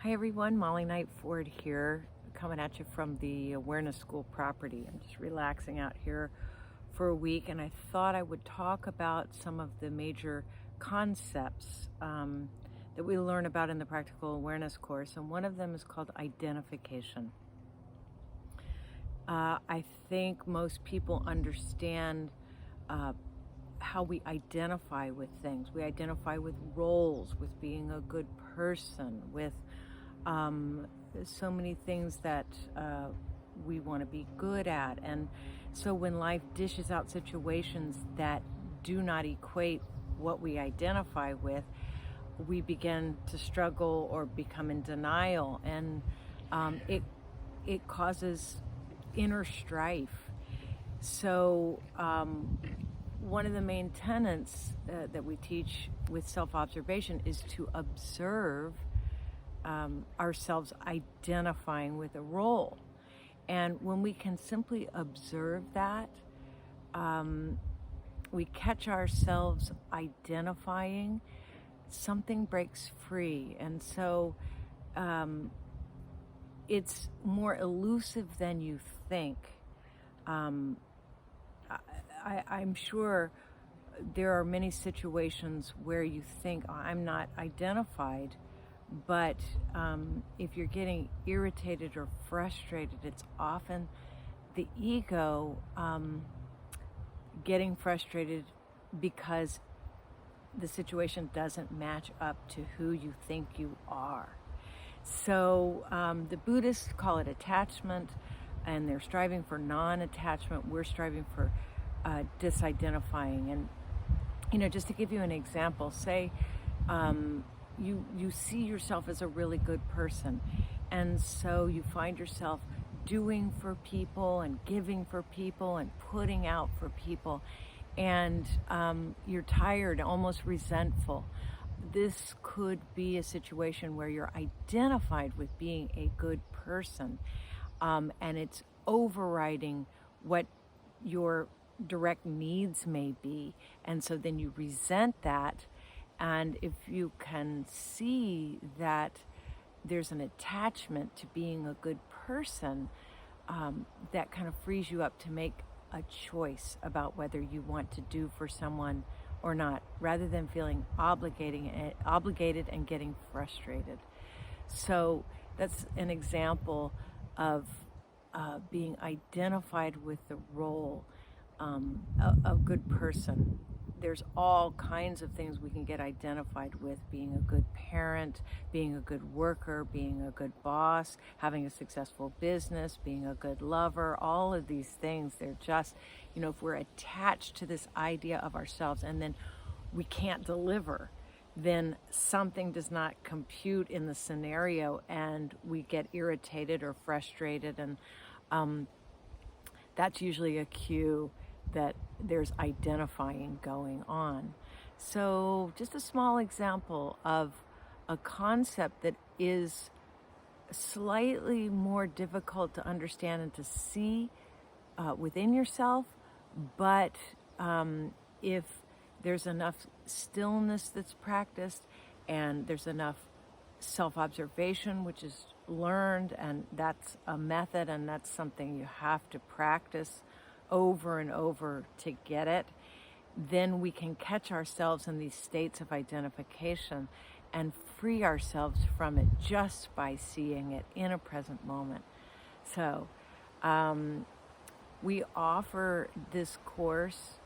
Hi everyone, Molly Knight Ford here, coming at you from the Awareness School property. I'm just relaxing out here for a week, and I thought I would talk about some of the major concepts that we learn about in the Practical Awareness course, and one of them is called identification. I think most people understand how we identify with things. We identify with roles, with being a good person, with so many things that we want to be good at. And so when life dishes out situations that do not equate what we identify with, we begin to struggle or become in denial, and it causes inner strife. So one of the main tenets that we teach with self-observation is to observe ourselves identifying with a role. And when we can simply observe that, we catch ourselves identifying, something breaks free. And so it's more elusive than you think. I'm sure there are many situations where you think, oh, I'm not identified, but if you're getting irritated or frustrated, it's often the ego getting frustrated because the situation doesn't match up to who you think you are. So the Buddhists call it attachment, and they're striving for non-attachment. We're striving for disidentifying. And just to give you an example, say you see yourself as a really good person, and so you find yourself doing for people and giving for people and putting out for people, and you're tired, almost resentful. This could be a situation where you're identified with being a good person, and it's overriding what your direct needs may be, and so then you resent that. And if you can see that there's an attachment to being a good person, that kind of frees you up to make a choice about whether you want to do for someone or not, rather than feeling obligated and getting frustrated. So that's an example of being identified with the role of good person. There's all kinds of things we can get identified with: being a good parent, being a good worker, being a good boss, having a successful business, being a good lover. All of these things, they're just, if we're attached to this idea of ourselves and then we can't deliver, then something does not compute in the scenario and we get irritated or frustrated, and that's usually a cue that there's identifying going on. So just a small example of a concept that is slightly more difficult to understand and to see within yourself, but if there's enough stillness that's practiced, and there's enough self-observation, which is learned, and that's a method, and that's something you have to practice over and over to get it, then we can catch ourselves in these states of identification and free ourselves from it just by seeing it in a present moment. So we offer this course,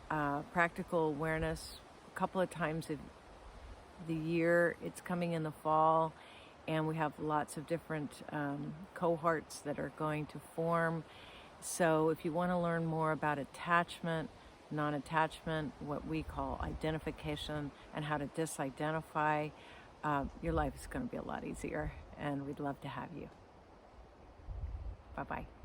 Practical Awareness, a couple of times a the year. It's coming in the fall, and we have lots of different cohorts that are going to form. So if you want to learn more about attachment, non-attachment, what we call identification, and how to disidentify, your life is going to be a lot easier, and we'd love to have you. Bye-bye.